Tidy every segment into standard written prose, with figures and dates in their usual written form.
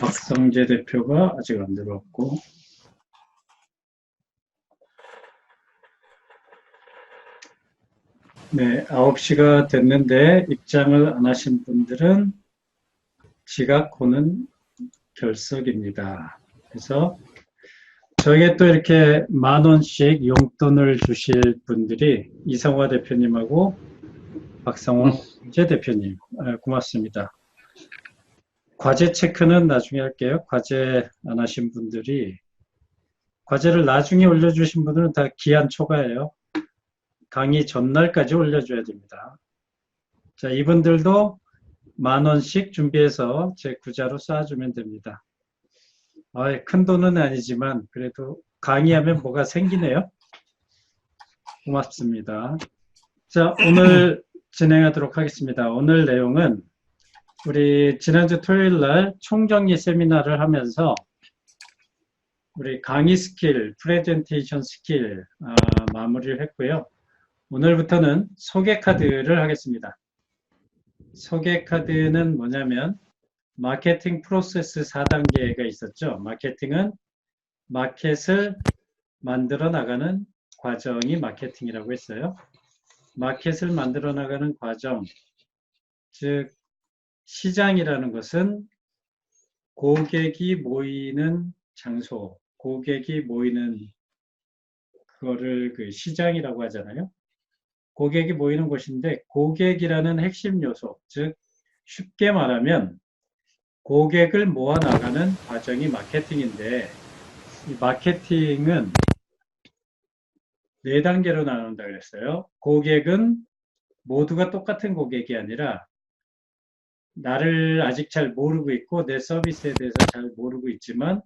박성재 대표가 아직 안 들어왔고, 네, 9시가 됐는데 입장을 안 하신 분들은 지각 호는 결석입니다. 그래서 저에게 또 이렇게 10,000원씩 용돈을 주실 분들이 이성화 대표님하고 박성재 대표님, 고맙습니다. 과제 체크는 나중에 할게요. 과제 안 하신 분들이, 과제를 나중에 올려주신 분들은 다 기한 초과예요. 강의 전날까지 올려줘야 됩니다. 자, 이분들도 10,000원씩 준비해서 제 구자로 쏴주면 됩니다. 큰 돈은 아니지만 그래도 강의하면 뭐가 생기네요. 고맙습니다. 자, 오늘 진행하도록 하겠습니다. 오늘 내용은 우리 지난주 토요일 날 총정리 세미나를 하면서 우리 강의 스킬, 프레젠테이션 스킬 마무리를 했고요. 오늘부터는 소개 카드를 하겠습니다. 소개 카드는 뭐냐면 마케팅 프로세스 4단계가 있었죠. 마케팅은 마켓을 만들어 나가는 과정이 마케팅이라고 했어요. 마켓을 만들어 나가는 과정, 즉 시장이라는 것은 고객이 모이는 장소, 고객이 모이는 그거를 그 시장이라고 하잖아요. 고객이 모이는 곳인데 고객이라는 핵심 요소, 즉 쉽게 말하면 고객을 모아 나가는 과정이 마케팅인데 이 마케팅은 4단계로 나눈다 그랬어요. 고객은 모두가 똑같은 고객이 아니라 나를 아직 잘 모르고 있고 내 서비스에 대해서 잘 모르고 있지만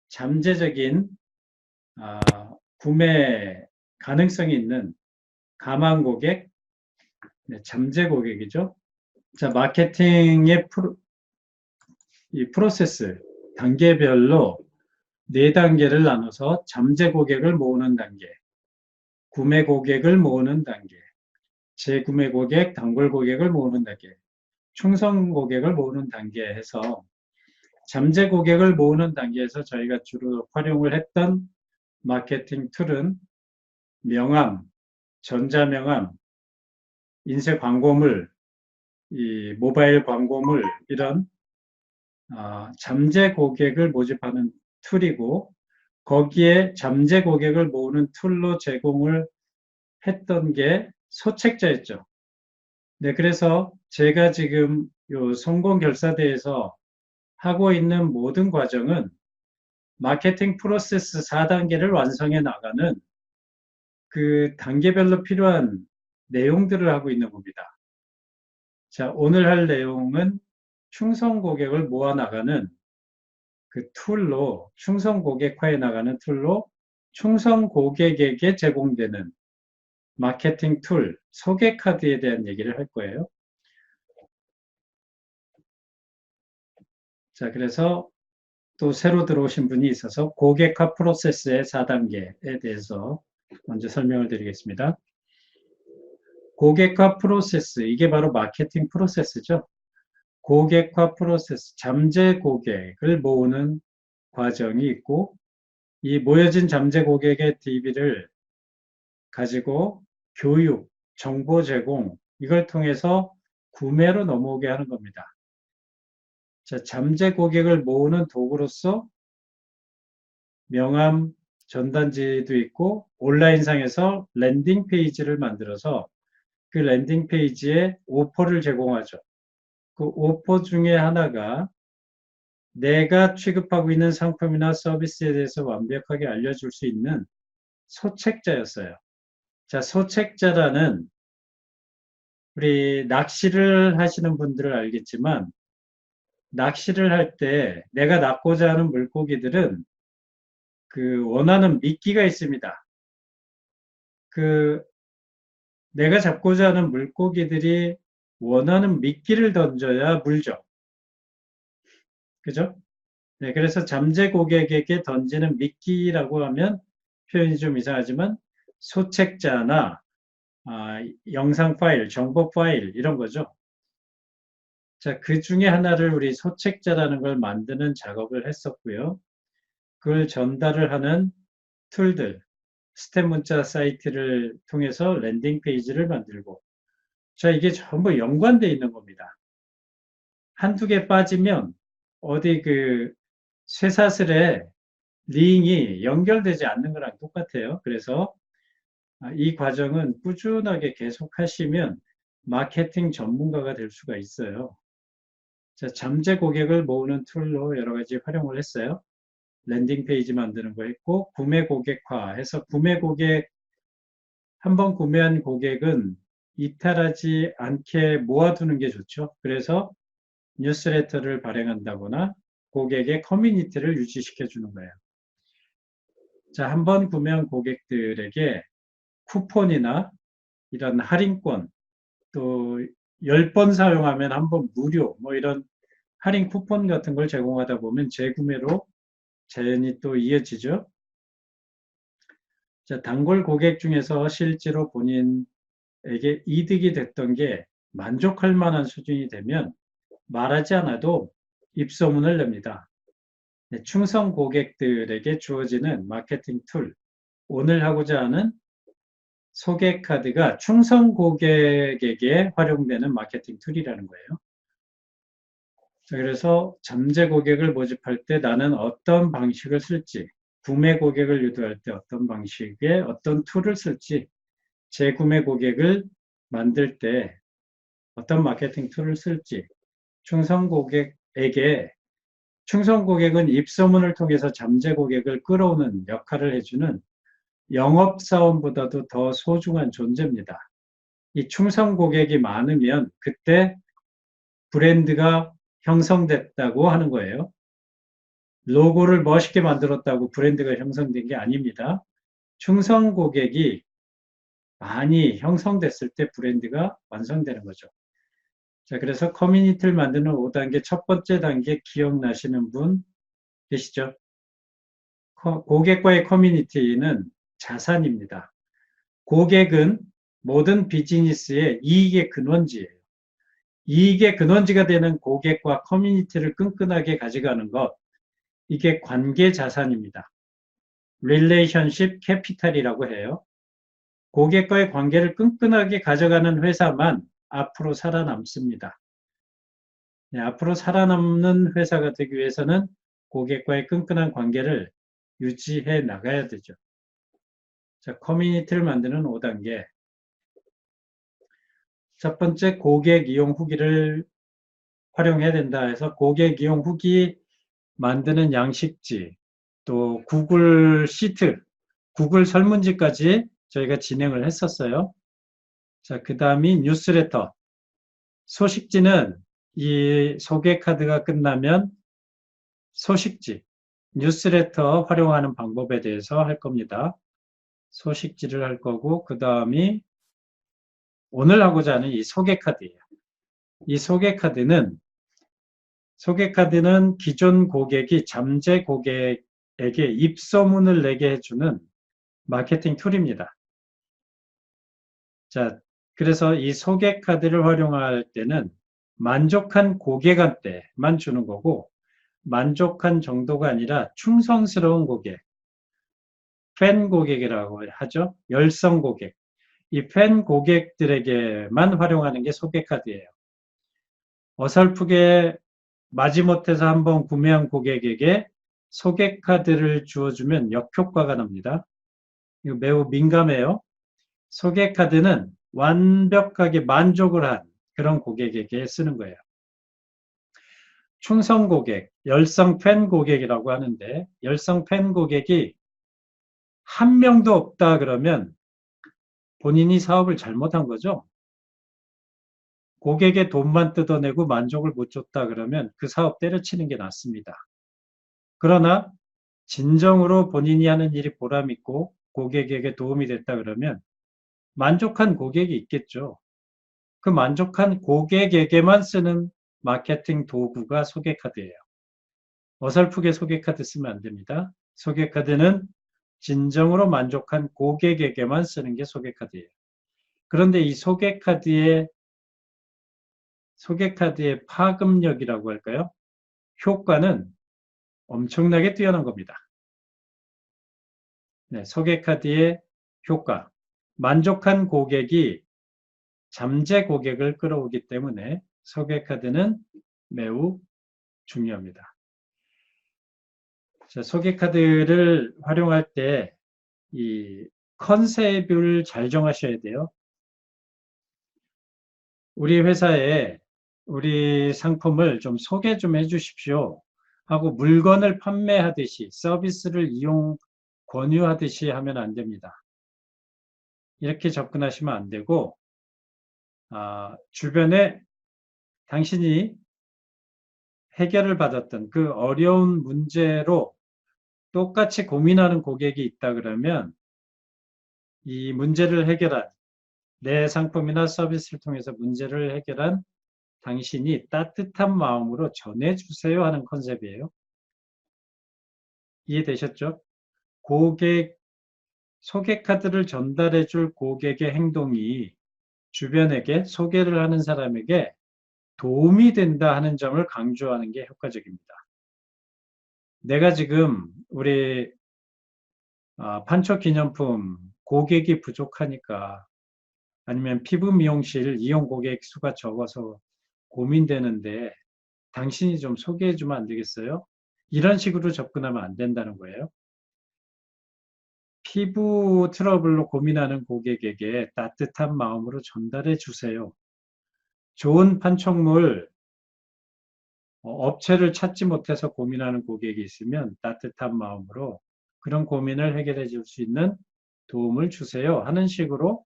잠재적인 구매 가능성이 있는 가망 고객, 잠재 고객이죠. 자, 마케팅의 이 프로세스 단계별로 4단계를 나눠서 잠재 고객을 모으는 단계, 구매 고객을 모으는 단계, 재구매 고객, 단골 고객을 모으는 단계, 충성 고객을 모으는 단계 해서 잠재 고객을 모으는 단계에서 저희가 주로 활용을 했던 마케팅 툴은 명함, 전자명함, 인쇄 광고물, 이 모바일 광고물 이런 잠재 고객을 모집하는 툴이고 거기에 잠재 고객을 모으는 툴로 제공을 했던 게 소책자였죠. 네, 그래서 제가 지금 요 성공결사대에서 하고 있는 모든 과정은 마케팅 프로세스 4단계를 완성해 나가는 그 단계별로 필요한 내용들을 하고 있는 겁니다. 자, 오늘 할 내용은 충성 고객을 모아 나가는 그 툴로, 충성 고객화해 나가는 툴로 충성 고객에게 제공되는 마케팅 툴, 소개 카드에 대한 얘기를 할 거예요. 자, 그래서 또 새로 들어오신 분이 있어서 고객화 프로세스의 4단계에 대해서 먼저 설명을 드리겠습니다. 고객화 프로세스, 이게 바로 마케팅 프로세스죠. 고객화 프로세스, 잠재 고객을 모으는 과정이 있고 이 모여진 잠재 고객의 DB를 가지고 교육, 정보 제공 이걸 통해서 구매로 넘어오게 하는 겁니다. 자, 잠재 고객을 모으는 도구로서 명함 전단지도 있고 온라인상에서 랜딩 페이지를 만들어서 그 랜딩 페이지에 오퍼를 제공하죠. 그 오퍼 중에 하나가 내가 취급하고 있는 상품이나 서비스에 대해서 완벽하게 알려줄 수 있는 소책자였어요. 자, 소책자라는 우리 낚시를 하시는 분들은 알겠지만 낚시를 할 때 내가 낚고자 하는 물고기들은 그 원하는 미끼가 있습니다. 그 내가 잡고자 하는 물고기들이 원하는 미끼를 던져야 물죠. 그죠? 네, 그래서 잠재 고객에게 던지는 미끼라고 하면 표현이 좀 이상하지만 소책자나 영상 파일, 정보 파일 이런 거죠. 자, 그 중에 하나를 우리 소책자라는 걸 만드는 작업을 했었고요. 그걸 전달을 하는 툴들, 스텝 문자 사이트를 통해서 랜딩 페이지를 만들고, 자, 이게 전부 연관되어 있는 겁니다. 한두 개 빠지면 어디 그 쇠사슬에 링이 연결되지 않는 거랑 똑같아요. 그래서 이 과정은 꾸준하게 계속 하시면 마케팅 전문가가 될 수가 있어요. 자, 잠재 고객을 모으는 툴로 여러 가지 활용을 했어요. 랜딩 페이지 만드는 거 했고, 구매 고객화 해서 구매 고객, 한번 구매한 고객은 이탈하지 않게 모아두는 게 좋죠. 그래서 뉴스레터를 발행한다거나 고객의 커뮤니티를 유지시켜 주는 거예요. 자, 한번 구매한 고객들에게 쿠폰이나 이런 할인권, 또 10번 사용하면 한 번 무료, 뭐 이런 할인 쿠폰 같은 걸 제공하다 보면 재구매로 자연히 또 이어지죠. 자, 단골 고객 중에서 실제로 본인에게 이득이 됐던 게 만족할 만한 수준이 되면 말하지 않아도 입소문을 냅니다. 네, 충성 고객들에게 주어지는 마케팅 툴, 오늘 하고자 하는 소개 카드가 충성 고객에게 활용되는 마케팅 툴이라는 거예요. 자, 그래서 잠재 고객을 모집할 때 나는 어떤 방식을 쓸지, 구매 고객을 유도할 때 어떤 방식의 어떤 툴을 쓸지, 재구매 고객을 만들 때 어떤 마케팅 툴을 쓸지, 충성 고객에게, 충성 고객은 입소문을 통해서 잠재 고객을 끌어오는 역할을 해주는 영업사원보다도 더 소중한 존재입니다. 이 충성 고객이 많으면 그때 브랜드가 형성됐다고 하는 거예요. 로고를 멋있게 만들었다고 브랜드가 형성된 게 아닙니다. 충성 고객이 많이 형성됐을 때 브랜드가 완성되는 거죠. 자, 그래서 커뮤니티를 만드는 5단계 첫 번째 단계 기억나시는 분 계시죠? 고객과의 커뮤니티는 자산입니다. 고객은 모든 비즈니스의 이익의 근원지예요. 이익의 근원지가 되는 고객과 커뮤니티를 끈끈하게 가져가는 것, 이게 관계 자산입니다. 릴레이션십 캐피탈이라고 해요. 고객과의 관계를 끈끈하게 가져가는 회사만 앞으로 살아남습니다. 네, 앞으로 살아남는 회사가 되기 위해서는 고객과의 끈끈한 관계를 유지해 나가야 되죠. 자, 커뮤니티를 만드는 5단계. 첫 번째, 고객 이용 후기를 활용해야 된다 해서 고객 이용 후기 만드는 양식지, 또 구글 시트, 구글 설문지까지 저희가 진행을 했었어요. 자, 그 다음이 뉴스레터. 소식지는 이 소개 카드가 끝나면 소식지, 뉴스레터 활용하는 방법에 대해서 할 겁니다. 소식지를 할 거고, 그 다음이 오늘 하고자 하는 이 소개 카드예요. 이 소개 카드는 기존 고객이 잠재 고객에게 입소문을 내게 해주는 마케팅 툴입니다. 자, 그래서 이 소개 카드를 활용할 때는 만족한 고객한테만 주는 거고, 만족한 정도가 아니라 충성스러운 고객, 팬 고객이라고 하죠. 열성 고객. 이 팬 고객들에게만 활용하는 게 소개 카드예요. 어설프게 마지못해서 한번 구매한 고객에게 소개 카드를 주어주면 역효과가 납니다. 이거 매우 민감해요. 소개 카드는 완벽하게 만족을 한 그런 고객에게 쓰는 거예요. 충성 고객, 열성 팬 고객이라고 하는데, 열성 팬 고객이 한 명도 없다 그러면 본인이 사업을 잘못한 거죠. 고객의 돈만 뜯어내고 만족을 못 줬다 그러면 그 사업 때려치는 게 낫습니다. 그러나 진정으로 본인이 하는 일이 보람있고 고객에게 도움이 됐다 그러면 만족한 고객이 있겠죠. 그 만족한 고객에게만 쓰는 마케팅 도구가 소개카드예요. 어설프게 소개카드 쓰면 안 됩니다. 소개카드는 진정으로 만족한 고객에게만 쓰는 게 소개카드예요. 그런데 이 소개카드의 소개카드의 파급력이라고 할까요? 효과는 엄청나게 뛰어난 겁니다. 네, 소개카드의 효과. 만족한 고객이 잠재 고객을 끌어오기 때문에 소개카드는 매우 중요합니다. 자, 소개카드를 활용할 때 이 컨셉을 잘 정하셔야 돼요. 우리 회사에 우리 상품을 좀 소개 좀 해주십시오 하고 물건을 판매하듯이 서비스를 이용 권유하듯이 하면 안 됩니다. 이렇게 접근하시면 안 되고 주변에 당신이 해결을 받았던 그 어려운 문제로 똑같이 고민하는 고객이 있다 그러면 이 문제를 해결한 내 상품이나 서비스를 통해서 문제를 해결한 당신이 따뜻한 마음으로 전해주세요 하는 컨셉이에요. 이해되셨죠? 고객, 소개카드를 전달해 줄 고객의 행동이 주변에게 소개를 하는 사람에게 도움이 된다 하는 점을 강조하는 게 효과적입니다. 내가 지금 우리 판촉 기념품 고객이 부족하니까 아니면 피부 미용실 이용 고객 수가 적어서 고민되는데 당신이 좀 소개해 주면 안 되겠어요? 이런 식으로 접근하면 안 된다는 거예요. 피부 트러블로 고민하는 고객에게 따뜻한 마음으로 전달해 주세요. 좋은 판촉물 업체를 찾지 못해서 고민하는 고객이 있으면 따뜻한 마음으로 그런 고민을 해결해 줄 수 있는 도움을 주세요 하는 식으로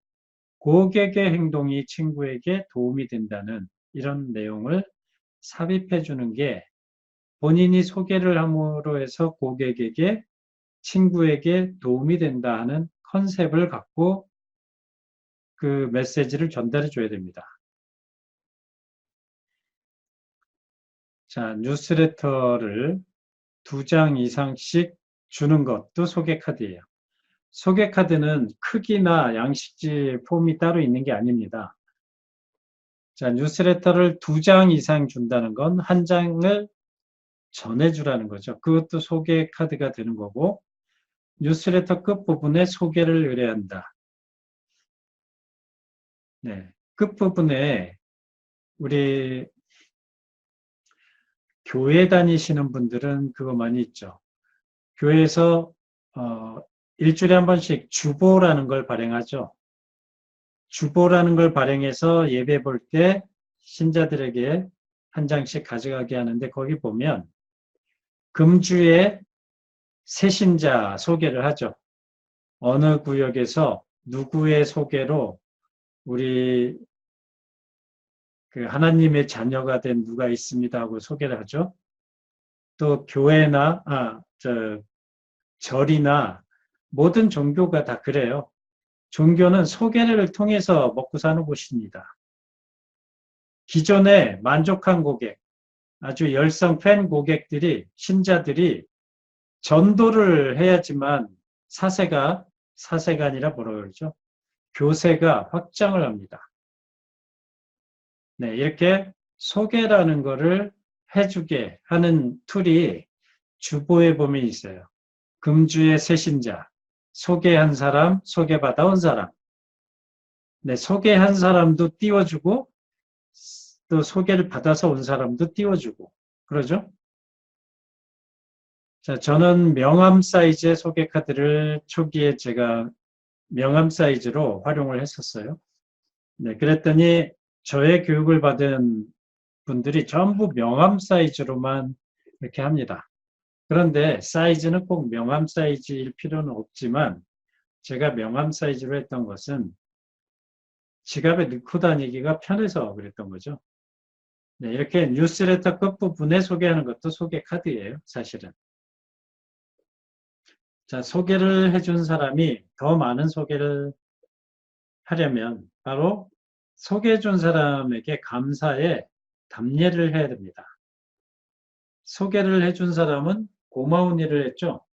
고객의 행동이 친구에게 도움이 된다는 이런 내용을 삽입해 주는 게 본인이 소개를 함으로 해서 고객에게 친구에게 도움이 된다 하는 컨셉을 갖고 그 메시지를 전달해 줘야 됩니다. 자, 뉴스레터를 2장 이상씩 주는 것도 소개카드예요. 소개카드는 크기나 양식지 폼이 따로 있는 게 아닙니다. 자, 뉴스레터를 2장 이상 준다는 건 한 장을 전해주라는 거죠. 그것도 소개카드가 되는 거고 뉴스레터 끝부분에 소개를 의뢰한다. 네, 끝부분에 우리 교회 다니시는 분들은 그거 많이 있죠. 교회에서 일주일에 한 번씩 주보라는 걸 발행하죠. 주보라는 걸 발행해서 예배 볼 때 신자들에게 한 장씩 가져가게 하는데 거기 보면 금주에 새신자 소개를 하죠. 어느 구역에서 누구의 소개로 우리 그 하나님의 자녀가 된 누가 있습니다 하고 소개를 하죠. 또 교회나 절이나 모든 종교가 다 그래요. 종교는 소개를 통해서 먹고 사는 곳입니다. 기존에 만족한 고객, 아주 열성 팬 고객들이, 신자들이 전도를 해야지만 사세가 아니라 뭐라 그러죠? 교세가 확장을 합니다. 네, 이렇게 소개라는 거를 해주게 하는 툴이 주보에 보면 있어요. 금주의 새신자, 소개한 사람, 소개받아온 사람. 네, 소개한 사람도 띄워주고 또 소개를 받아서 온 사람도 띄워주고 그러죠? 자, 저는 명함 사이즈의 소개 카드를 초기에 제가 명함 사이즈로 활용을 했었어요. 네, 그랬더니 저의 교육을 받은 분들이 전부 명함 사이즈로만 이렇게 합니다. 그런데 사이즈는 꼭 명함 사이즈일 필요는 없지만 제가 명함 사이즈로 했던 것은 지갑에 넣고 다니기가 편해서 그랬던 거죠. 네, 이렇게 뉴스레터 끝부분에 소개하는 것도 소개 카드예요, 사실은. 자, 소개를 해준 사람이 더 많은 소개를 하려면 바로 소개해준 사람에게 감사의 답례를 해야 됩니다. 소개를 해준 사람은 고마운 일을 했죠.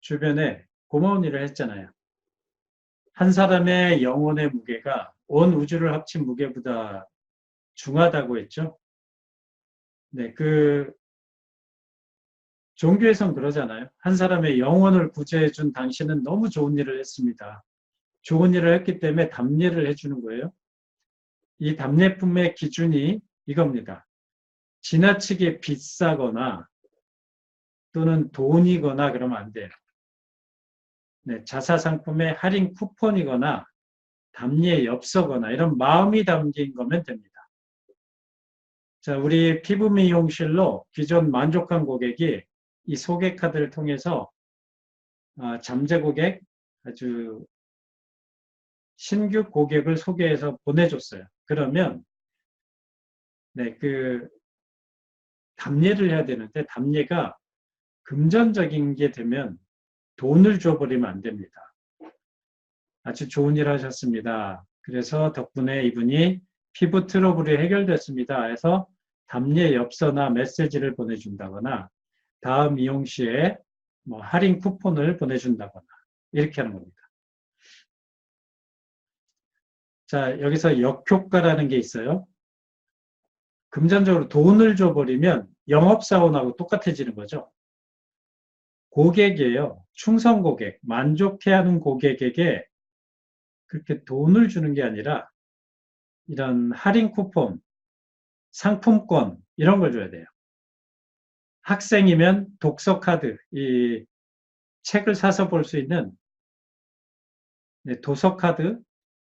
주변에 고마운 일을 했잖아요. 한 사람의 영혼의 무게가 온 우주를 합친 무게보다 중하다고 했죠. 네, 종교에선 그러잖아요. 한 사람의 영혼을 구제해 준 당신은 너무 좋은 일을 했습니다. 좋은 일을 했기 때문에 답례를 해주는 거예요. 이 답례품의 기준이 이겁니다. 지나치게 비싸거나 또는 돈이거나 그러면 안 돼요. 네, 자사상품의 할인 쿠폰이거나 답례 엽서거나 이런 마음이 담긴 거면 됩니다. 자, 우리 피부 미용실로 기존 만족한 고객이 이 소개 카드를 통해서 잠재 고객, 아주 신규 고객을 소개해서 보내줬어요. 그러면 네, 답례를 해야 되는데 답례가 금전적인 게 되면 돈을 줘버리면 안 됩니다. 아주 좋은 일 하셨습니다. 그래서 덕분에 이분이 피부 트러블이 해결됐습니다. 해서 답례 엽서나 메시지를 보내준다거나 다음 이용 시에 뭐 할인 쿠폰을 보내준다거나 이렇게 하는 겁니다. 자, 여기서 역효과라는 게 있어요. 금전적으로 돈을 줘버리면 영업사원하고 똑같아지는 거죠. 고객이에요. 충성 고객, 만족해하는 고객에게 그렇게 돈을 주는 게 아니라 이런 할인 쿠폰, 상품권 이런 걸 줘야 돼요. 학생이면 독서 카드, 이 책을 사서 볼 수 있는 도서 카드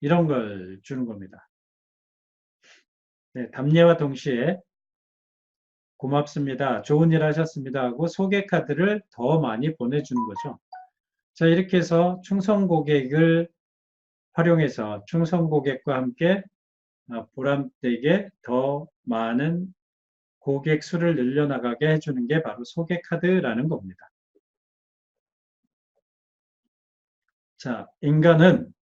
이런 걸 주는 겁니다. 네, 답례와 동시에 고맙습니다. 좋은 일 하셨습니다 하고 소개 카드를 더 많이 보내주는 거죠. 자, 이렇게 해서 충성 고객을 활용해서 충성 고객과 함께 보람되게 더 많은 고객 수를 늘려나가게 해주는 게 바로 소개 카드라는 겁니다. 자, 인간은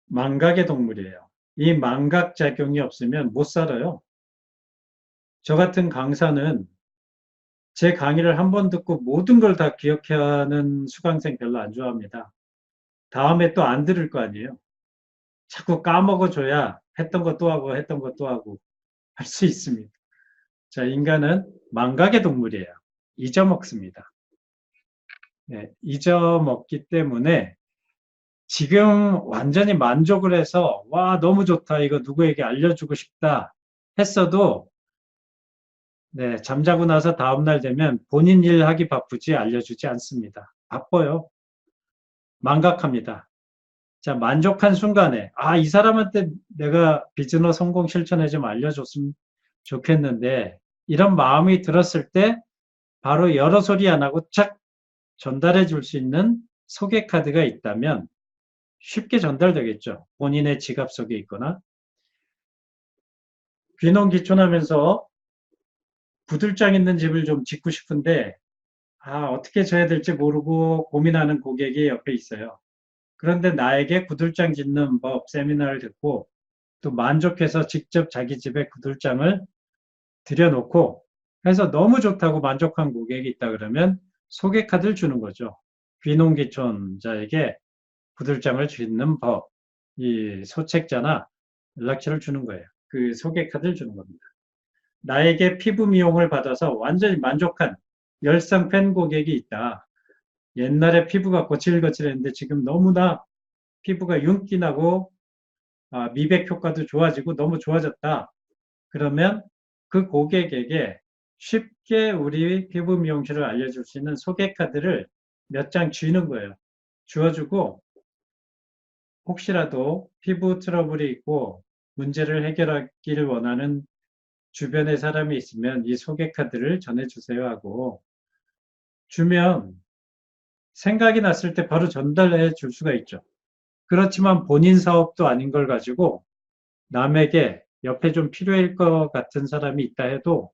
망각의 동물이에요. 이 망각작용이 없으면 못 살아요. 저 같은 강사는 제 강의를 한 번 듣고 모든 걸 다 기억하는 수강생 별로 안 좋아합니다. 다음에 또 안 들을 거 아니에요. 자꾸 까먹어줘야 했던 거 또 하고 했던 거 또 하고 할 수 있습니다. 자, 인간은 망각의 동물이에요. 잊어먹습니다. 네, 잊어먹기 때문에 지금 완전히 만족을 해서 와 너무 좋다 이거 누구에게 알려주고 싶다 했어도 네, 잠자고 나서 다음날 되면 본인 일 하기 바쁘지 알려주지 않습니다. 바빠요. 망각합니다. 자, 만족한 순간에 이 사람한테 내가 비즈니스 성공 실천에 좀 알려줬으면 좋겠는데 이런 마음이 들었을 때 바로 여러 소리 안 하고 착 전달해 줄 수 있는 소개 카드가 있다면 쉽게 전달되겠죠. 본인의 지갑 속에 있거나 귀농귀촌하면서 구들장 있는 집을 좀 짓고 싶은데 어떻게 져야 될지 모르고 고민하는 고객이 옆에 있어요. 그런데 나에게 구들장 짓는 법 세미나를 듣고 또 만족해서 직접 자기 집에 구들장을 들여놓고 해서 너무 좋다고 만족한 고객이 있다 그러면 소개 카드를 주는 거죠. 귀농귀촌자에게 구들장을 짓는 법, 이 소책자나 연락처를 주는 거예요. 그 소개 카드를 주는 겁니다. 나에게 피부 미용을 받아서 완전히 만족한 열상 팬 고객이 있다. 옛날에 피부가 거칠거칠했는데 지금 너무나 피부가 윤기 나고 미백 효과도 좋아지고 너무 좋아졌다. 그러면 그 고객에게 쉽게 우리 피부 미용실을 알려줄 수 있는 소개 카드를 몇 장 주는 거예요. 주어주고 혹시라도 피부 트러블이 있고 문제를 해결하기를 원하는 주변에 사람이 있으면 이 소개 카드를 전해주세요 하고 주면 생각이 났을 때 바로 전달해 줄 수가 있죠. 그렇지만 본인 사업도 아닌 걸 가지고 남에게 옆에 좀 필요할 것 같은 사람이 있다 해도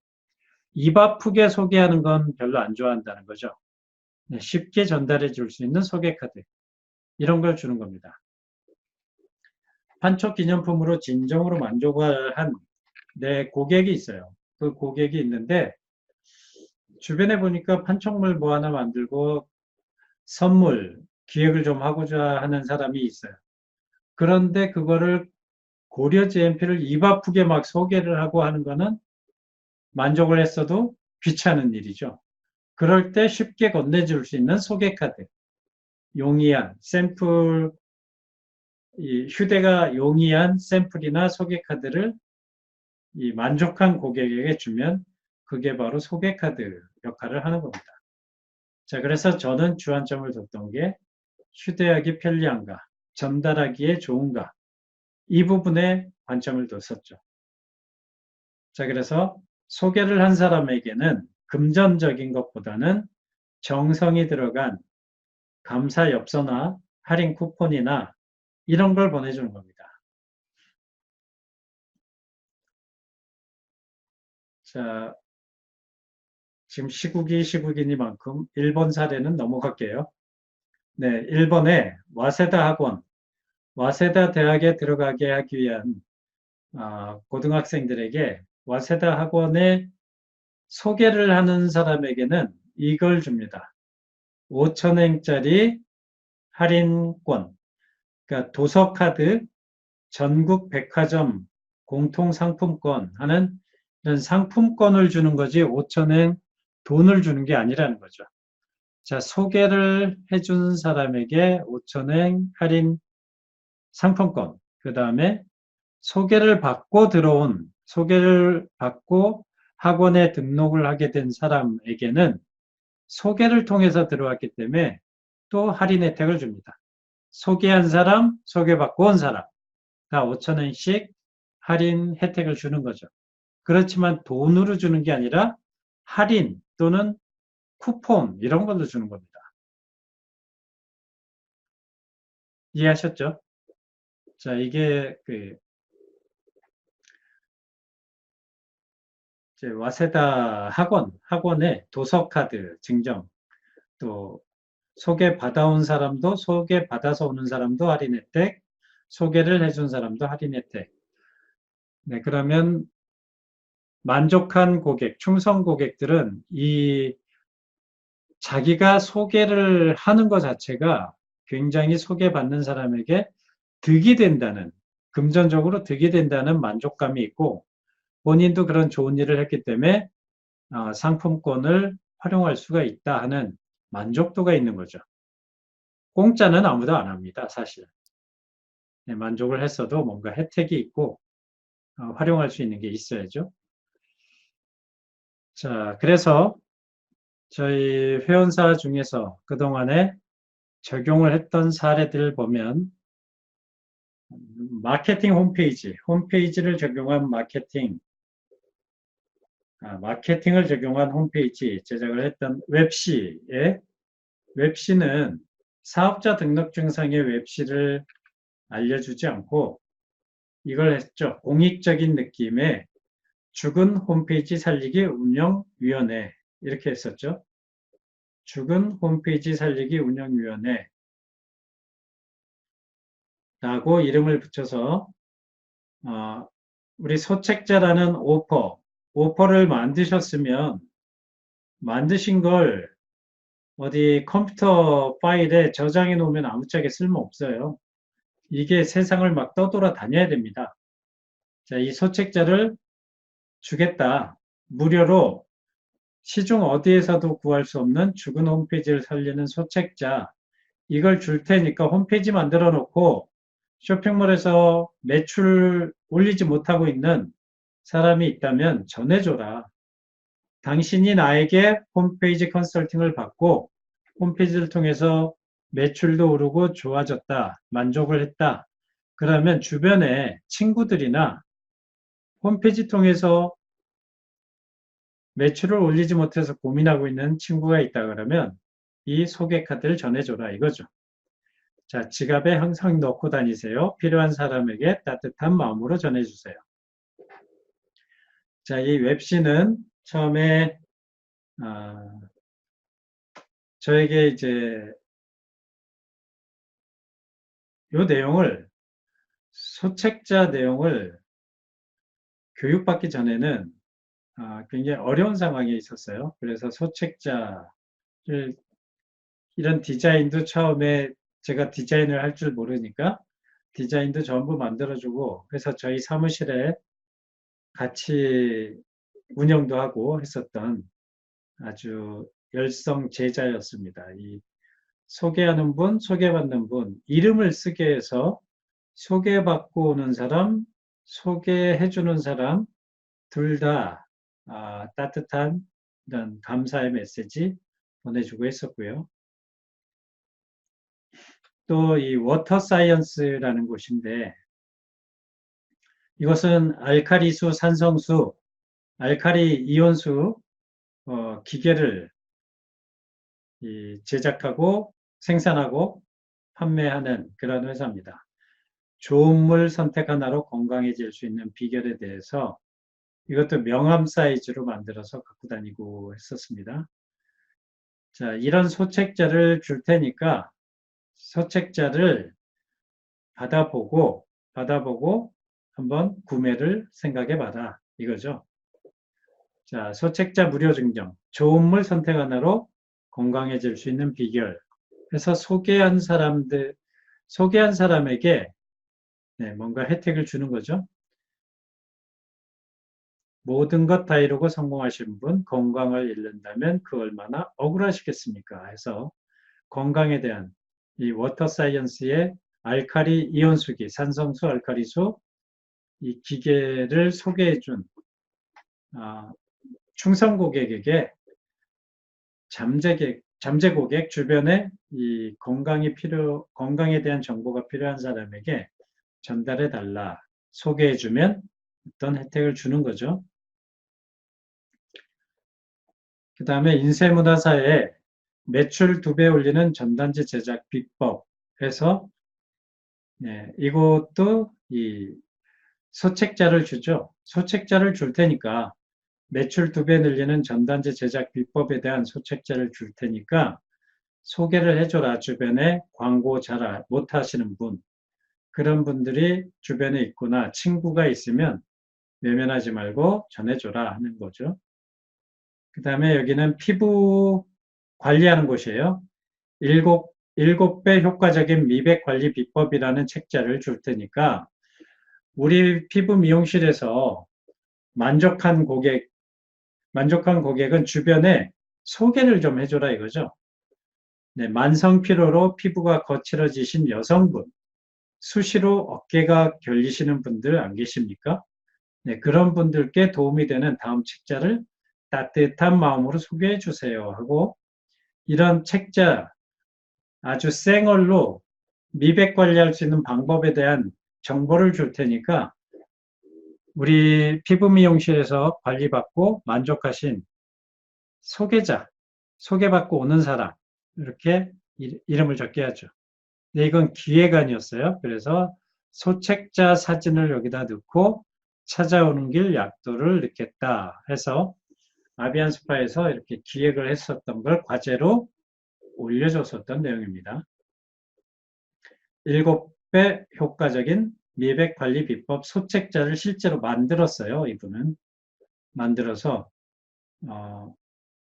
입 아프게 소개하는 건 별로 안 좋아한다는 거죠. 쉽게 전달해 줄 수 있는 소개 카드 이런 걸 주는 겁니다. 판촉 기념품으로 진정으로 만족을 한 내 고객이 있어요. 그 고객이 있는데 주변에 보니까 판촉물 뭐 하나 만들고 선물, 기획을 좀 하고자 하는 사람이 있어요. 그런데 그거를 고려 GMP를 입 아프게 막 소개를 하고 하는 거는 만족을 했어도 귀찮은 일이죠. 그럴 때 쉽게 건네줄 수 있는 소개카드, 용이한 샘플, 휴대가 용이한 샘플이나 소개카드를 이 만족한 고객에게 주면 그게 바로 소개카드 역할을 하는 겁니다. 자, 그래서 저는 주안점을 뒀던 게 휴대하기 편리한가, 전달하기에 좋은가, 이 부분에 관점을 뒀었죠. 자, 그래서 소개를 한 사람에게는 금전적인 것보다는 정성이 들어간 감사 엽서나 할인 쿠폰이나 이런 걸 보내주는 겁니다. 자, 지금 시국이니만큼 일본 사례는 넘어갈게요. 네, 일본의 와세다 학원, 와세다 대학에 들어가게 하기 위한 고등학생들에게 와세다 학원에 소개를 하는 사람에게는 이걸 줍니다. 5,000엔짜리 할인권, 그러니까 도서카드, 전국 백화점 공통상품권 하는 이런 상품권을 주는 거지 5,000엔 돈을 주는 게 아니라는 거죠. 자, 소개를 해준 사람에게 5,000엔 할인 상품권, 그 다음에 소개를 받고 학원에 등록을 하게 된 사람에게는 소개를 통해서 들어왔기 때문에 또 할인 혜택을 줍니다. 소개한 사람, 소개받고 온 사람 다 5,000원씩 할인 혜택을 주는 거죠. 그렇지만 돈으로 주는 게 아니라 할인 또는 쿠폰 이런 걸로 주는 겁니다. 이해하셨죠? 자, 이게 와세다 학원의 도서카드 증정, 또 소개받아온 사람도 소개받아서 오는 사람도 할인 혜택, 소개를 해준 사람도 할인 혜택. 네, 그러면 만족한 고객, 충성 고객들은 이 자기가 소개를 하는 것 자체가 굉장히 소개받는 사람에게 득이 된다는, 금전적으로 득이 된다는 만족감이 있고 본인도 그런 좋은 일을 했기 때문에 상품권을 활용할 수가 있다 하는 만족도가 있는 거죠. 공짜는 아무도 안 합니다, 사실. 네, 만족을 했어도 뭔가 혜택이 있고 활용할 수 있는 게 있어야죠. 자, 그래서 저희 회원사 중에서 그동안에 적용을 했던 사례들을 보면 마케팅 홈페이지를 적용한 마케팅을 적용한 홈페이지 제작을 했던 웹시는 사업자 등록증상의 웹시를 알려주지 않고 이걸 했죠. 공익적인 느낌의 죽은 홈페이지 살리기 운영위원회 이렇게 했었죠. 죽은 홈페이지 살리기 운영위원회 라고 이름을 붙여서 우리 소책자라는 오퍼를 만드셨으면 만드신 걸 어디 컴퓨터 파일에 저장해 놓으면 아무짝에 쓸모없어요. 이게 세상을 막 떠돌아 다녀야 됩니다. 자, 이 소책자를 주겠다. 무료로 시중 어디에서도 구할 수 없는 죽은 홈페이지를 살리는 소책자. 이걸 줄 테니까 홈페이지 만들어 놓고 쇼핑몰에서 매출 올리지 못하고 있는 사람이 있다면 전해줘라. 당신이 나에게 홈페이지 컨설팅을 받고 홈페이지를 통해서 매출도 오르고 좋아졌다. 만족을 했다. 그러면 주변에 친구들이나 홈페이지 통해서 매출을 올리지 못해서 고민하고 있는 친구가 있다 그러면 이 소개카드를 전해줘라 이거죠. 자, 지갑에 항상 넣고 다니세요. 필요한 사람에게 따뜻한 마음으로 전해주세요. 자, 이 웹시는 처음에 저에게 이제 요 내용을 소책자 내용을 교육받기 전에는 굉장히 어려운 상황에 있었어요. 그래서 소책자를 이런 디자인도 처음에 제가 디자인을 할 줄 모르니까 디자인도 전부 만들어주고 그래서 저희 사무실에 같이 운영도 하고 했었던 아주 열성 제자였습니다. 이 소개하는 분, 소개받는 분, 이름을 쓰게 해서 소개받고 오는 사람, 소개해주는 사람, 둘 다 따뜻한 이런 감사의 메시지 보내주고 했었고요. 또 이 워터 사이언스라는 곳인데 이것은 알카리수, 산성수, 알카리 이온수 기계를 제작하고 생산하고 판매하는 그런 회사입니다. 좋은 물 선택 하나로 건강해질 수 있는 비결에 대해서 이것도 명함 사이즈로 만들어서 갖고 다니고 했었습니다. 자, 이런 소책자를 줄 테니까 소책자를 받아보고 한번 구매를 생각해 봐라. 이거죠. 자, 소책자 무료 증정. 좋은 물 선택 하나로 건강해질 수 있는 비결. 해서 소개한 사람에게 뭔가 혜택을 주는 거죠. 모든 것 다 이루고 성공하신 분, 건강을 잃는다면 그 얼마나 억울하시겠습니까? 해서 건강에 대한 이 워터 사이언스의 알카리 이온수기, 산성수, 알카리수 이 기계를 소개해 준 충성 고객에게 잠재 고객 주변에 이 건강에 대한 정보가 필요한 사람에게 전달해 달라. 소개해 주면 어떤 혜택을 주는 거죠. 그 다음에 인쇄문화사에 매출 2배 올리는 전단지 제작 비법에서 이것도 이 소책자를 주죠. 소책자를 줄 테니까 매출 2배 늘리는 전단지 제작 비법에 대한 소책자를 줄 테니까 소개를 해줘라. 주변에 광고 잘 못하시는 분. 그런 분들이 주변에 있거나 친구가 있으면 외면하지 말고 전해줘라 하는 거죠. 그 다음에 여기는 피부 관리하는 곳이에요. 7배 효과적인 미백 관리 비법이라는 책자를 줄 테니까 우리 피부 미용실에서 만족한 고객은 주변에 소개를 좀 해줘라 이거죠. 만성 피로로 피부가 거칠어지신 여성분, 수시로 어깨가 결리시는 분들 안 계십니까? 그런 분들께 도움이 되는 다음 책자를 따뜻한 마음으로 소개해 주세요 하고 이런 책자 아주 생얼로 미백 관리할 수 있는 방법에 대한 정보를 줄 테니까 우리 피부 미용실에서 관리받고 만족하신 소개받고 오는 사람 이렇게 이름을 적게 하죠. 네, 이건 기획안이었어요. 그래서 소책자 사진을 여기다 넣고 찾아오는 길 약도를 넣겠다 해서 아비안스파에서 이렇게 기획을 했었던 걸 과제로 올려줬었던 내용입니다. 7배 효과적인 미백 관리 비법 소책자를 실제로 만들었어요. 이분은 만들어서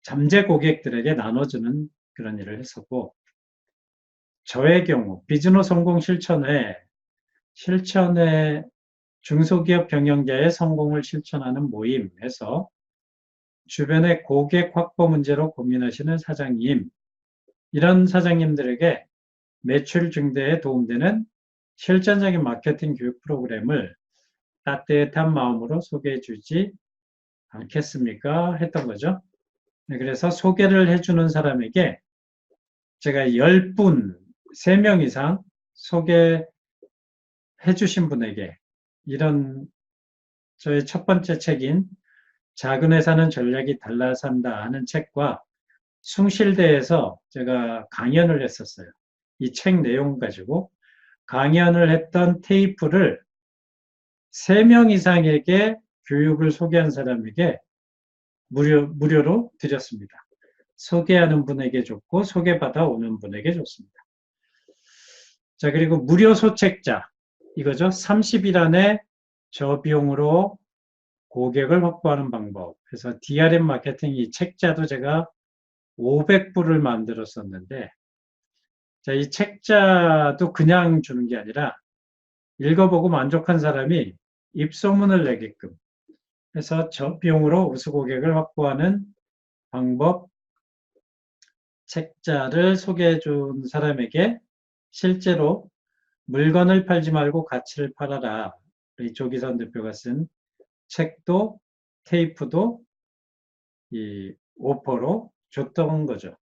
잠재 고객들에게 나눠주는 그런 일을 했었고 저의 경우 비즈노 성공 실천회 중소기업 경영자의 성공을 실천하는 모임에서 주변의 고객 확보 문제로 고민하시는 사장님 이런 사장님들에게 매출 증대에 도움되는 실전적인 마케팅 교육 프로그램을 따뜻한 마음으로 소개해 주지 않겠습니까? 했던 거죠. 그래서 소개를 해주는 사람에게 제가 10분, 3명 이상 소개해 주신 분에게 이런 저의 첫 번째 책인 작은 회사는 전략이 달라 산다 하는 책과 숭실대에서 제가 강연을 했었어요. 이 책 내용 가지고 강연을 했던 테이프를 3명 이상에게 교육을 소개한 사람에게 무료로 드렸습니다. 소개하는 분에게 줬고 소개받아 오는 분에게 줬습니다. 자, 그리고 무료 소책자 이거죠. 30일 안에 저비용으로 고객을 확보하는 방법. 그래서 DRM 마케팅 이 책자도 제가 500부를 만들었었는데 자, 이 책자도 그냥 주는 게 아니라 읽어보고 만족한 사람이 입소문을 내게끔 해서 저비용으로 우수 고객을 확보하는 방법, 책자를 소개해 준 사람에게 실제로 물건을 팔지 말고 가치를 팔아라. 우리 조기선 대표가 쓴 책도 테이프도 이 오퍼로 줬던 거죠.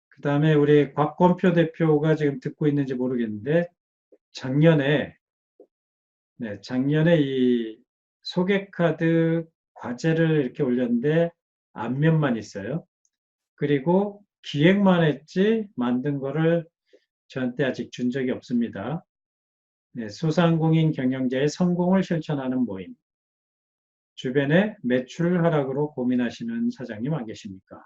그 다음에 우리 곽건표 대표가 지금 듣고 있는지 모르겠는데 작년에 작년에 이 소개카드 과제를 이렇게 올렸는데 앞면만 있어요. 그리고 기획만 했지 만든 거를 저한테 아직 준 적이 없습니다. 소상공인 경영자의 성공을 실천하는 모임. 주변에 매출 하락으로 고민하시는 사장님 안 계십니까?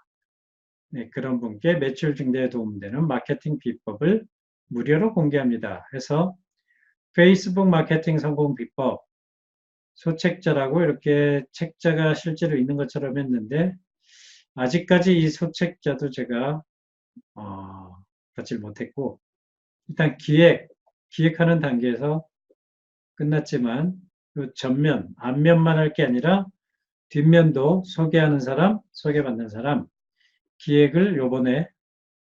그런 분께 매출 증대에 도움되는 마케팅 비법을 무료로 공개합니다. 해서 페이스북 마케팅 성공 비법 소책자라고 이렇게 책자가 실제로 있는 것처럼 했는데 아직까지 이 소책자도 제가 받질 못했고 일단 기획하는 단계에서 끝났지만 그 전면, 앞면만 할 게 아니라 뒷면도 소개하는 사람, 소개받는 사람 기획을 요번에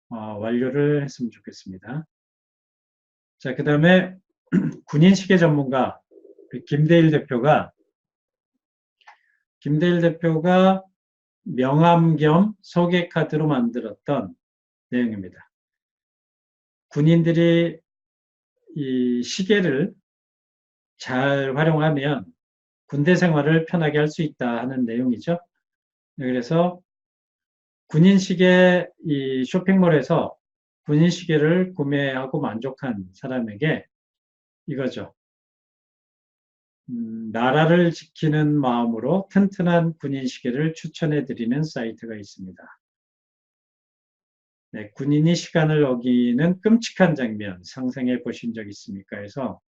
완료를 했으면 좋겠습니다. 자, 그 다음에 군인 시계 전문가 김대일 대표가 명함 겸 소개 카드로 만들었던 내용입니다. 군인들이 이 시계를 잘 활용하면 군대 생활을 편하게 할 수 있다 하는 내용이죠. 그래서 군인 시계 이 쇼핑몰에서 군인 시계를 구매하고 만족한 사람에게 이거죠. 나라를 지키는 마음으로 튼튼한 군인 시계를 추천해 드리는 사이트가 있습니다. 네, 군인이 시간을 어기는 끔찍한 장면 상상해 보신 적 있습니까? 해서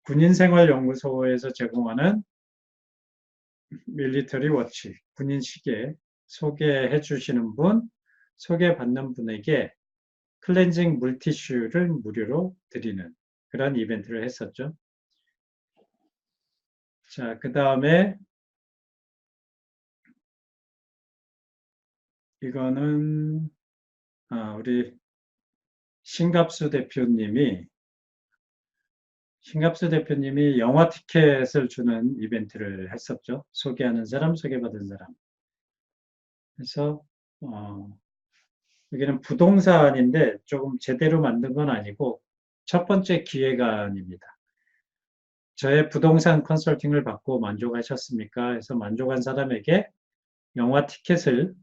군인생활연구소에서 제공하는 밀리터리 워치, 군인 시계 소개해 주시는 분, 소개받는 분에게 클렌징 물티슈를 무료로 드리는 그런 이벤트를 했었죠. 자, 그 다음에 이거는 우리 신갑수 대표님이 영화 티켓을 주는 이벤트를 했었죠. 소개하는 사람, 소개받은 사람. 그래서 여기는 부동산인데 조금 제대로 만든 건 아니고 첫 번째 기획안입니다. 저의 부동산 컨설팅을 받고 만족하셨습니까? 해서 만족한 사람에게 영화 티켓을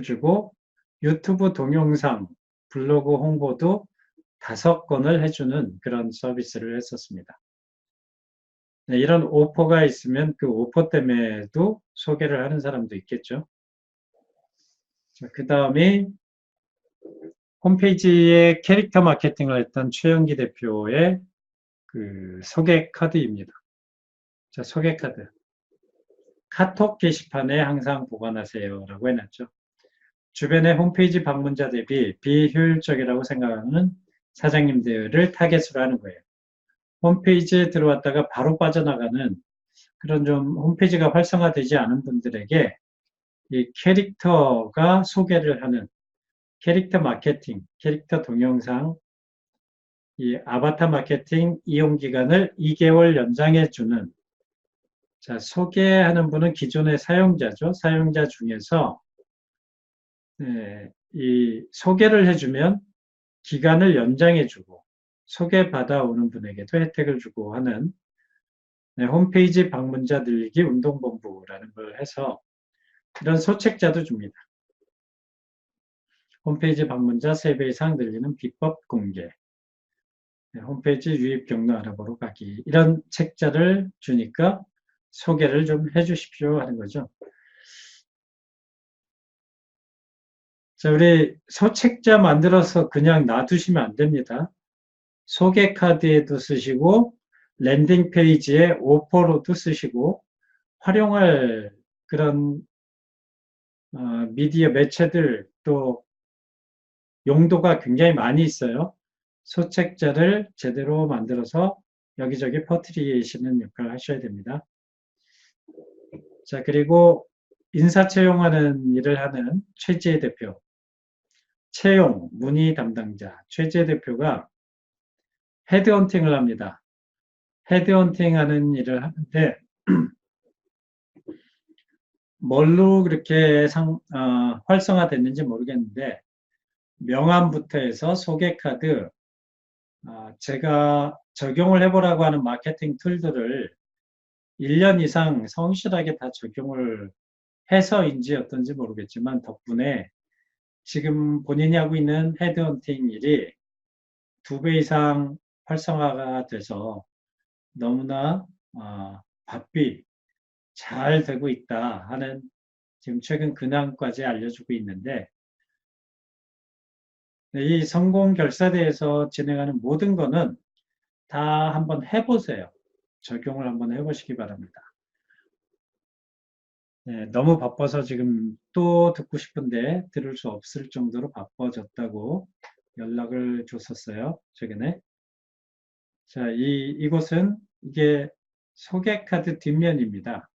주고 유튜브 동영상, 블로그 홍보도 5건을 해주는 그런 서비스를 했었습니다. 네, 이런 오퍼가 있으면 그 오퍼 때문에도 소개를 하는 사람도 있겠죠. 그 다음이 홈페이지에 캐릭터 마케팅을 했던 최영기 대표의 그 소개 카드입니다. 자, 소개 카드. 카톡 게시판에 항상 보관하세요 라고 해놨죠. 주변의 홈페이지 방문자 대비 비효율적이라고 생각하는 사장님들을 타겟으로 하는 거예요. 홈페이지에 들어왔다가 바로 빠져나가는 그런 좀 홈페이지가 활성화되지 않은 분들에게 이 캐릭터가 소개를 하는 캐릭터 마케팅, 캐릭터 동영상, 이 아바타 마케팅 이용 기간을 2개월 연장해 주는 자, 소개하는 분은 기존의 사용자죠. 사용자 중에서 이 소개를 해주면 기간을 연장해주고 소개받아 오는 분에게도 혜택을 주고 하는 홈페이지 방문자 늘리기 운동본부라는 걸 해서 이런 소책자도 줍니다. 홈페이지 방문자 3배 이상 늘리는 비법 공개, 홈페이지 유입 경로 알아보러 가기 이런 책자를 주니까 소개를 좀 해주십시오 하는 거죠. 자, 우리 소책자 만들어서 그냥 놔두시면 안 됩니다. 소개 카드에도 쓰시고 랜딩 페이지에 오퍼로도 쓰시고 활용할 그런 미디어 매체들 또 용도가 굉장히 많이 있어요. 소책자를 제대로 만들어서 여기저기 퍼뜨리시는 역할을 하셔야 됩니다. 자, 그리고 인사 채용하는 일을 하는 최지혜 대표, 채용, 문의 담당자, 최지혜 대표가 헤드헌팅을 합니다. 헤드헌팅 하는 일을 하는데, 뭘로 그렇게 활성화됐는지 모르겠는데, 명함부터 해서 소개카드, 제가 적용을 해보라고 하는 마케팅 툴들을 1년 이상 성실하게 다 적용을 해서인지 어떤지 모르겠지만 덕분에 지금 본인이 하고 있는 헤드헌팅 일이 2배 이상 활성화가 돼서 너무나 바삐 잘 되고 있다 하는 지금 최근 근황까지 알려주고 있는데 이 성공 결사대에서 진행하는 모든 거는 다 한번 해보세요. 적용을 한번 해보시기 바랍니다. 네, 너무 바빠서 지금 또 듣고 싶은데 들을 수 없을 정도로 바빠졌다고 연락을 줬었어요. 최근에. 자, 이곳은 이게 소개카드 뒷면입니다.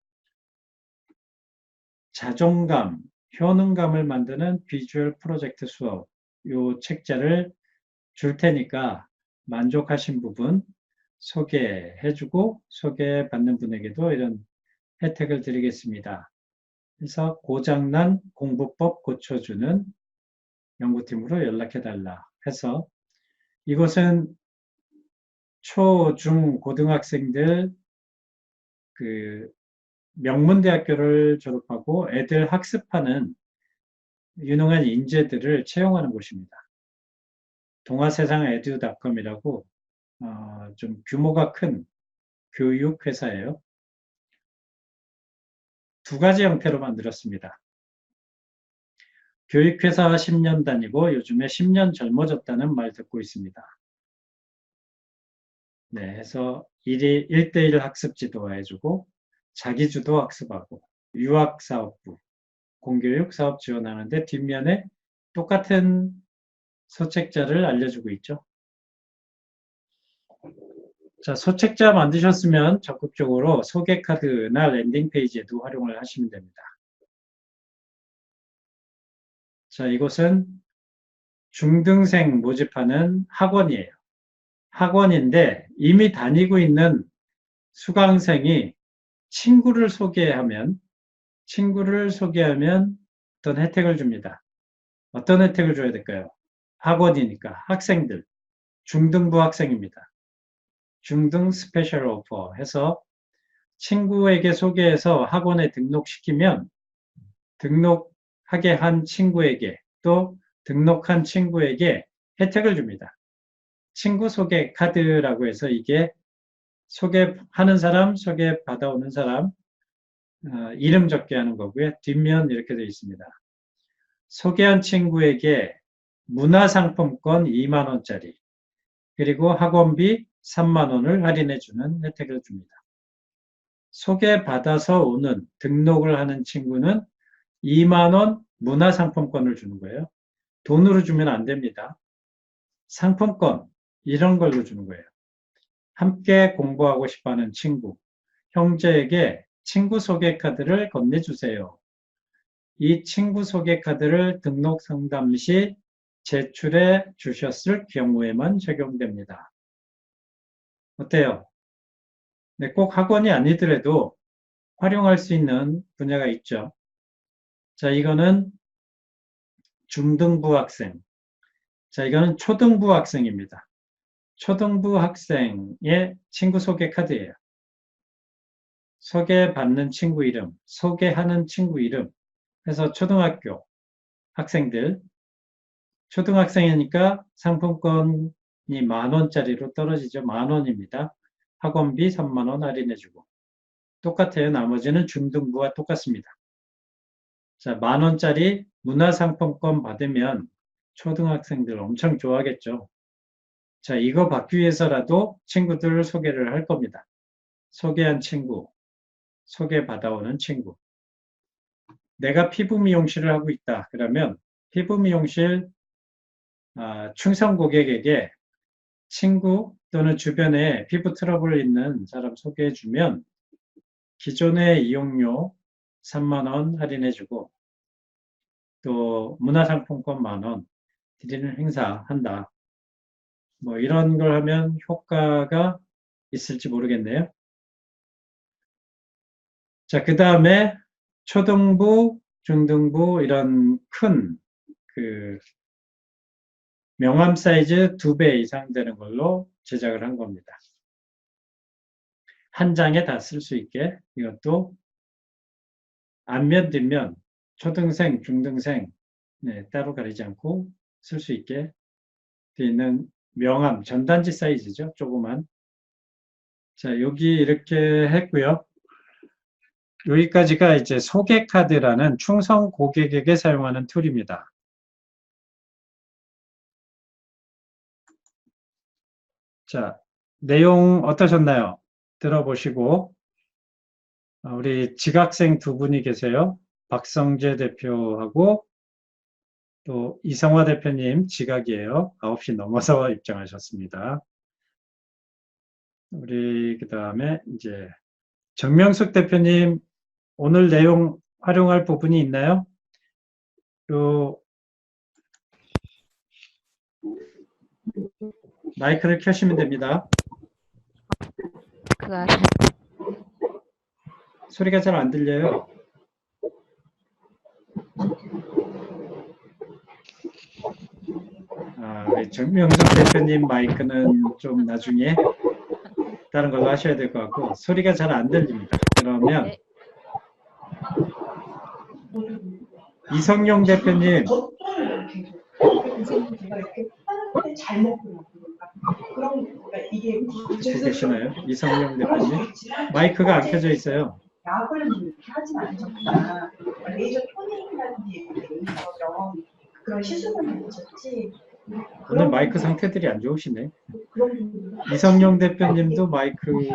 자존감, 효능감을 만드는 비주얼 프로젝트 수업. 요 책자를 줄 테니까 만족하신 부분 소개해주고 소개받는 분에게도 이런 혜택을 드리겠습니다. 그래서 고장난 공부법 고쳐주는 연구팀으로 연락해달라 해서 이곳은 초, 중, 고등학생들 그 명문대학교를 졸업하고 애들 학습하는 유능한 인재들을 채용하는 곳입니다. 동아세상에듀닷컴이라고 좀 규모가 큰 교육회사예요. 2가지 형태로 만들었습니다. 교육회사 10년 다니고 요즘에 10년 젊어졌다는 말 듣고 있습니다. 네, 해서 1대1 학습 지도해주고 자기주도 학습하고 유학사업부, 공교육 사업 지원하는데 뒷면에 똑같은 소책자를 알려주고 있죠. 자, 소책자 만드셨으면 적극적으로 소개카드나 랜딩페이지에도 활용을 하시면 됩니다. 자, 이곳은 중등생 모집하는 학원이에요. 학원인데 이미 다니고 있는 수강생이 친구를 소개하면 어떤 혜택을 줍니다. 어떤 혜택을 줘야 될까요? 학원이니까 학생들, 중등부 학생입니다. 중등 스페셜 오퍼 해서 친구에게 소개해서 학원에 등록시키면 등록하게 한 친구에게 또 등록한 친구에게 혜택을 줍니다. 친구 소개 카드라고 해서 이게 소개하는 사람, 소개받아오는 사람 이름 적게 하는 거고요. 뒷면 이렇게 되어 있습니다. 소개한 친구에게 문화상품권 2만 원짜리 그리고 학원비 3만 원을 할인해 주는 혜택을 줍니다. 소개받아서 오는 등록을 하는 친구는 2만 원 문화상품권을 주는 거예요. 돈으로 주면 안 됩니다. 상품권 이런 걸로 주는 거예요. 함께 공부하고 싶어하는 친구, 형제에게 친구 소개 카드를 건네주세요. 이 친구 소개 카드를 등록 상담 시 제출해 주셨을 경우에만 적용됩니다. 어때요? 네, 꼭 학원이 아니더라도 활용할 수 있는 분야가 있죠. 자, 이거는 중등부 학생. 자, 이거는 초등부 학생입니다. 초등부 학생의 친구 소개 카드예요. 소개받는 친구 이름, 소개하는 친구 이름 해서 초등학교 학생들, 초등학생이니까 상품권이 10,000원짜리로 떨어지죠. 10,000원입니다. 학원비 3만 원 할인해주고 똑같아요. 나머지는 중등부와 똑같습니다. 자, 10,000원짜리 문화상품권 받으면 초등학생들 엄청 좋아하겠죠. 자, 이거 받기 위해서라도 친구들을 소개를 할 겁니다. 소개한 친구, 소개받아오는 친구. 내가 피부 미용실을 하고 있다. 그러면 피부 미용실 충성 고객에게 친구 또는 주변에 피부 트러블 있는 사람 소개해주면 기존의 이용료 3만 원 할인해주고 또 문화상품권 10,000원 드리는 행사한다. 뭐 이런 걸 하면 효과가 있을지 모르겠네요. 자, 그 다음에 초등부, 중등부 이런 큰 그 명함 사이즈 2배 이상 되는 걸로 제작을 한 겁니다. 한 장에 다 쓸 수 있게 이것도 앞면, 뒷면, 초등생, 중등생 따로 가리지 않고 쓸 수 있게 되어 있는 명함, 전단지 사이즈죠. 조그만. 자, 여기 이렇게 했고요. 여기까지가 이제 소개카드라는 충성 고객에게 사용하는 툴입니다. 자, 내용 어떠셨나요? 들어보시고 우리 지각생 두 분이 계세요. 박성재 대표하고 또 이성화 대표님 지각이에요. 9시 넘어서 입장하셨습니다. 우리 그 다음에 이제 정명숙 대표님 오늘 내용 활용할 부분이 있나요? 요 마이크를 켜시면 됩니다. 소리가 잘 안 들려요. 우리 정명숙 대표님 마이크는 좀 나중에 다른 걸로 하셔야 될 것 같고 소리가 잘 안 들립니다. 그러면 이성용 대표님 듣고 계시나요? 이성용 대표님 마이크가 안 켜져 있어요. 약을 이렇게 하진 않으셨구나. 레이저 토닝이라든지 그런 시술만 하셨지. 오늘 마이크 상태들이 안 좋으시네. 이성용 대표님도 마이크를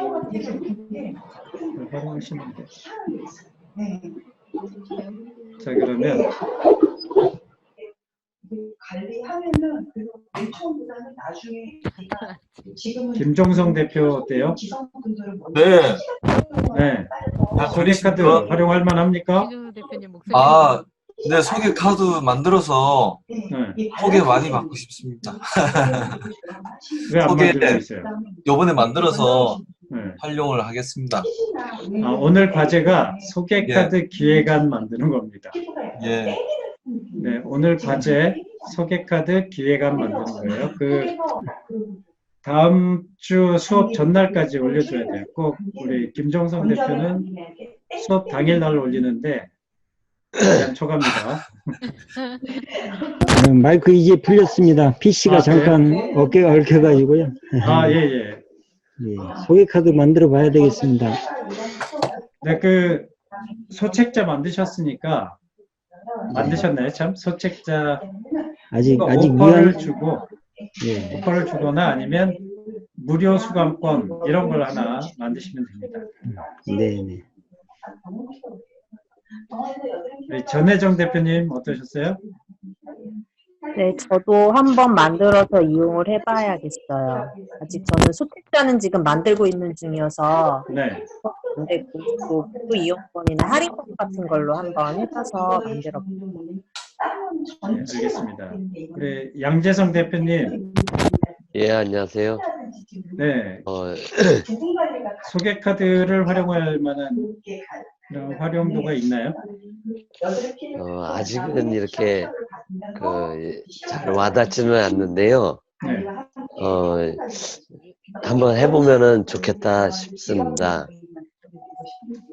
활용하시는데. 자, 그러면 관리하면은 엄청보다는 나중에 김종성 대표 어때요? 네. 네. 소개카드 활용할 만합니까? 네, 소개 카드 만들어서 소개 많이 받고 싶습니다. 왜 안 소개 만들고 있어요? 요번에 만들어서 활용을 하겠습니다. 오늘 과제가 소개카드 기획안 만드는 겁니다. 예. 네, 오늘 과제 소개카드 기획안 만드는 거예요. 그 다음 주 수업 전날까지 올려줘야 돼요. 꼭 우리 김종성 대표는 수업 당일날 올리는데 초과입니다. 마이크 이제 풀렸습니다. PC가 잠깐 네. 어깨가 얽혀가지고요. 예. 소개카드 만들어 봐야 되겠습니다. 네, 그 소책자 만드셨으니까 만드셨나요? 참 소책자 아직 오퍼를 주고 예. 오퍼를 주거나 아니면 무료 수강권 이런 걸 하나 만드시면 됩니다. 네네. 전혜정 대표님 어떠셨어요? 네, 저도 한번 만들어서 이용을 해봐야겠어요. 아직 저는 소책자는 지금 만들고 있는 중이어서 네. 만들고 또 이용권이나 할인권 같은 걸로 한번 해봐서 만들어 볼게요. 네, 알겠습니다. 우리 양재성 대표님. 예, 안녕하세요. 네. 소개카드를 활용할 만한 그런 활용도가 있나요? 아직은 이렇게 잘 와닿지는 않는데요. 네. 한번 해보면은 좋겠다 싶습니다.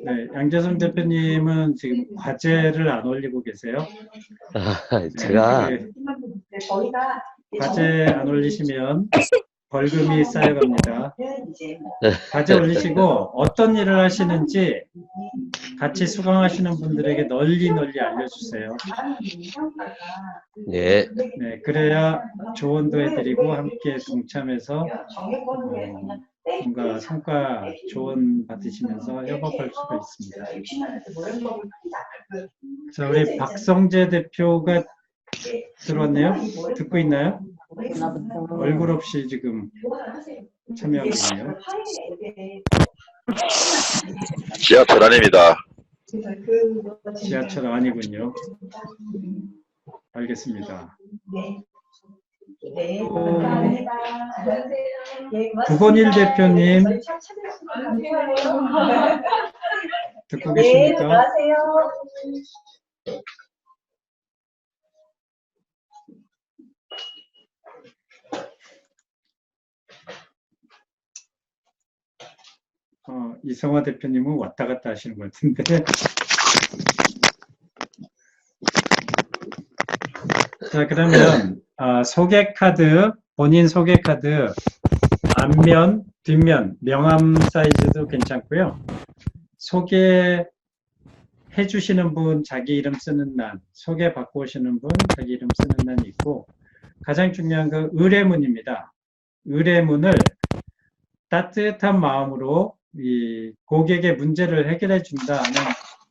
네, 양재성 대표님은 지금 과제를 안 올리고 계세요? 제가 과제 안 올리시면 벌금이 쌓여갑니다. 과제 올리시고 어떤 일을 하시는지 같이 수강하시는 분들에게 널리 알려주세요. 예. 네, 그래야 조언도 해드리고 함께 동참해서 뭔가 성과 조언 받으시면서 협업할 수가 있습니다. 자, 우리 박성재 대표가 들어왔네요. 듣고 있나요? 얼굴 없이 지금 참여하고 있네요. 지하철 아닙니다. 지하철 아니군요. 알겠습니다. 네, 감사합니다. 구본일 대표님 듣고 계십니까? 들어가세요. 이성화 대표님은 왔다 갔다 하시는 것 같은데. 자, 그러면 소개 카드, 본인 소개 카드 앞면, 뒷면, 명함 사이즈도 괜찮고요. 소개해 주시는 분 자기 이름 쓰는 란, 소개 받고 오시는 분 자기 이름 쓰는 란이 있고, 가장 중요한 건 의뢰문입니다. 의뢰문을 따뜻한 마음으로 이 고객의 문제를 해결해 준다는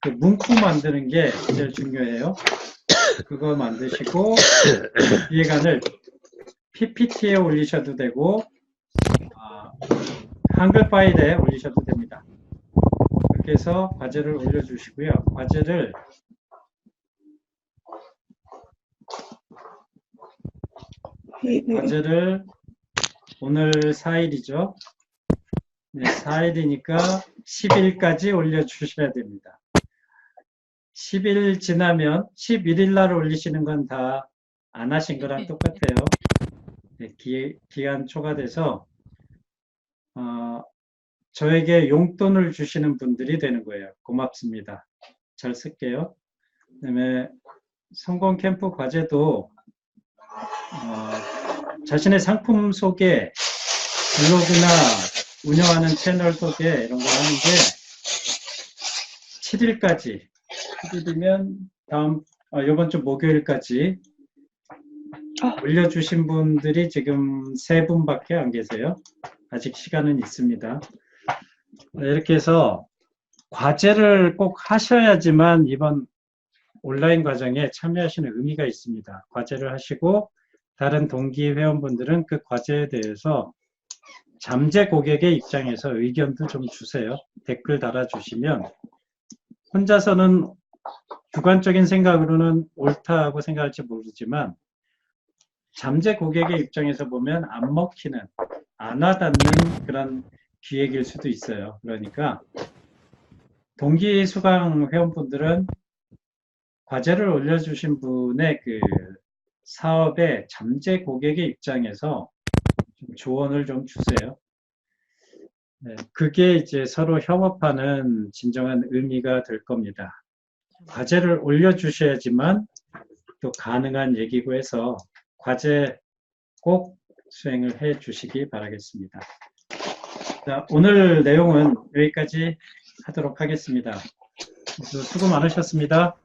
그 문구 만드는 게 제일 중요해요. 그거 만드시고 이해관을 PPT에 올리셔도 되고 한글 파일에 올리셔도 됩니다. 그렇게 해서 과제를 올려주시고요. 과제를 오늘 4일이죠. 네, 4일이니까 10일까지 올려주셔야 됩니다. 10일 지나면 11일 날 올리시는 건 다 안 하신 거랑 똑같아요. 네, 기한 초과돼서 저에게 용돈을 주시는 분들이 되는 거예요. 고맙습니다. 잘 쓸게요. 그다음에 성공 캠프 과제도 자신의 상품 소개, 블로그나 운영하는 채널 소개 이런 거 하는데 7일까지 7일이면 이번 주 목요일까지 올려주신 분들이 지금 3분밖에 안 계세요. 아직 시간은 있습니다. 이렇게 해서 과제를 꼭 하셔야지만 이번 온라인 과정에 참여하시는 의미가 있습니다. 과제를 하시고 다른 동기 회원분들은 그 과제에 대해서 잠재 고객의 입장에서 의견도 좀 주세요. 댓글 달아주시면 혼자서는 주관적인 생각으로는 옳다고 생각할지 모르지만 잠재 고객의 입장에서 보면 안 먹히는, 안 와닿는 그런 기획일 수도 있어요. 그러니까 동기 수강 회원분들은 과제를 올려주신 분의 그 사업의 잠재 고객의 입장에서 좀 조언을 좀 주세요. 네, 그게 이제 서로 협업하는 진정한 의미가 될 겁니다. 과제를 올려주셔야지만 또 가능한 얘기고 해서 과제 꼭 수행을 해 주시기 바라겠습니다. 자, 오늘 내용은 여기까지 하도록 하겠습니다. 수고 많으셨습니다.